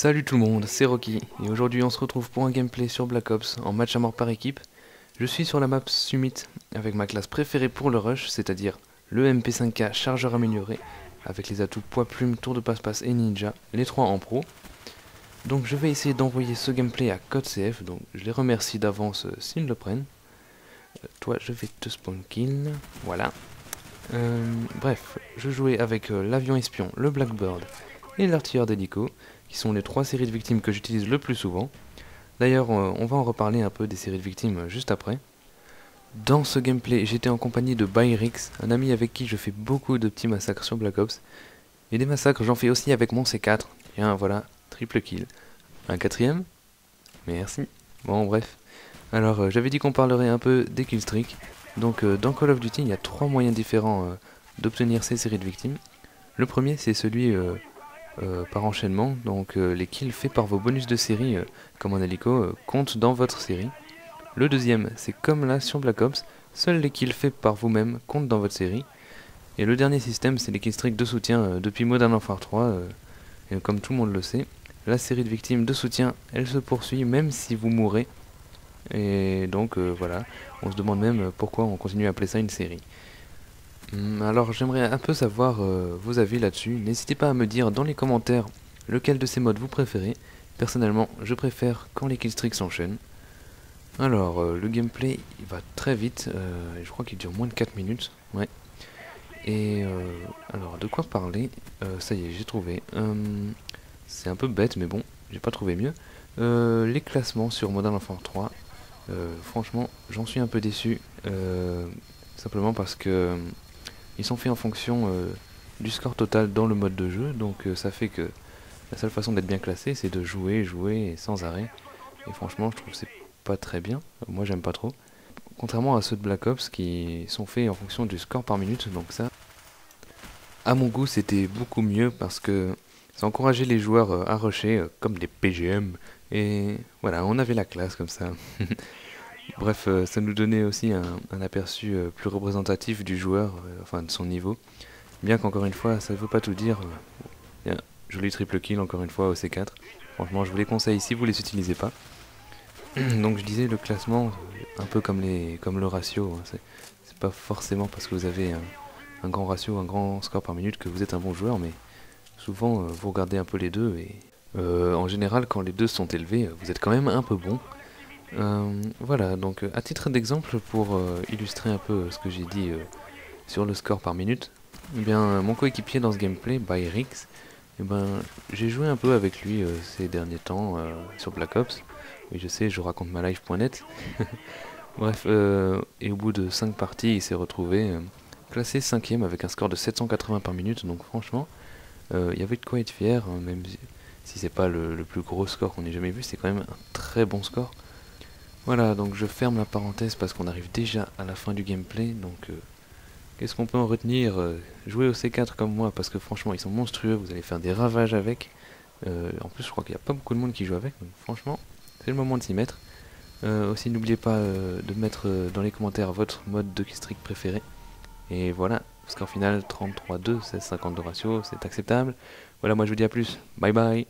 Salut tout le monde, c'est Rocky, et aujourd'hui on se retrouve pour un gameplay sur Black Ops en match à mort par équipe. Je suis sur la map Summit avec ma classe préférée pour le rush, c'est-à-dire le MP5K chargeur amélioré, avec les atouts poids plume, tour de passe-passe et ninja, les trois en pro. Donc je vais essayer d'envoyer ce gameplay à CodeCF, donc je les remercie d'avance s'ils le prennent. Toi je vais te spawn kill, voilà. Bref, je jouais avec l'avion espion, le Blackbird et l'artilleur d'hélico, qui sont les trois séries de victimes que j'utilise le plus souvent. D'ailleurs, on va en reparler un peu des séries de victimes juste après. Dans ce gameplay, j'étais en compagnie de Byrix, un ami avec qui je fais beaucoup de petits massacres sur Black Ops. Et des massacres, j'en fais aussi avec mon C4. Tiens, voilà, triple kill. Un quatrième? Merci. Bon, bref. Alors, j'avais dit qu'on parlerait un peu des killstreaks. Donc, dans Call of Duty, il y a trois moyens différents d'obtenir ces séries de victimes. Le premier, c'est celui par enchaînement, donc les kills faits par vos bonus de série, comme en hélico, comptent dans votre série. Le deuxième, c'est comme là sur Black Ops, seuls les kills faits par vous-même comptent dans votre série. Et le dernier système, c'est les killstreaks de soutien depuis Modern Warfare 3, et comme tout le monde le sait, la série de victimes de soutien, elle se poursuit même si vous mourrez. Et donc voilà, on se demande même pourquoi on continue à appeler ça une série. Alors j'aimerais un peu savoir vos avis là-dessus. N'hésitez pas à me dire dans les commentaires lequel de ces modes vous préférez. Personnellement, je préfère quand les killstreaks s'enchaînent. Alors, le gameplay, il va très vite. Je crois qu'il dure moins de 4 minutes. Ouais. Et alors, de quoi parler? Ça y est, j'ai trouvé. C'est un peu bête, mais bon, j'ai pas trouvé mieux. Les classements sur Modern Warfare 3. Franchement, j'en suis un peu déçu. Simplement parce que ils sont faits en fonction du score total dans le mode de jeu, donc ça fait que la seule façon d'être bien classé, c'est de jouer, jouer sans arrêt. Et franchement, je trouve que c'est pas très bien. Moi, j'aime pas trop. Contrairement à ceux de Black Ops qui sont faits en fonction du score par minute, donc ça, à mon goût, c'était beaucoup mieux parce que ça encourageait les joueurs à rusher comme des PGM. Et voilà, on avait la classe comme ça. Bref, ça nous donnait aussi un aperçu plus représentatif du joueur, enfin de son niveau. Bien qu'encore une fois, ça ne veut pas tout dire. Bien, joli triple kill encore une fois au C4. Franchement, je vous les conseille si vous les utilisez pas. Donc je disais le classement, un peu comme le ratio. Hein, c'est pas forcément parce que vous avez un grand ratio, un grand score par minute que vous êtes un bon joueur, mais souvent vous regardez un peu les deux et en général quand les deux sont élevés, vous êtes quand même un peu bon. Voilà, donc à titre d'exemple pour illustrer un peu ce que j'ai dit sur le score par minute, eh bien mon coéquipier dans ce gameplay, Byrix, eh ben j'ai joué un peu avec lui ces derniers temps sur Black Ops. Oui, je sais, je raconte ma life.net. Bref, et au bout de 5 parties, il s'est retrouvé classé 5ème avec un score de 780 par minute, donc franchement, il y avait de quoi être fier, hein, même si c'est pas le plus gros score qu'on ait jamais vu, c'est quand même un très bon score. Voilà, donc je ferme la parenthèse parce qu'on arrive déjà à la fin du gameplay, donc qu'est-ce qu'on peut en retenir? Jouer au C4 comme moi, parce que franchement ils sont monstrueux, vous allez faire des ravages avec. En plus je crois qu'il n'y a pas beaucoup de monde qui joue avec, donc franchement c'est le moment de s'y mettre. Aussi n'oubliez pas de mettre dans les commentaires votre mode de killstreak préféré. Et voilà, score final 33-2, 16-52 ratio, c'est acceptable. Voilà, moi je vous dis à plus, bye bye.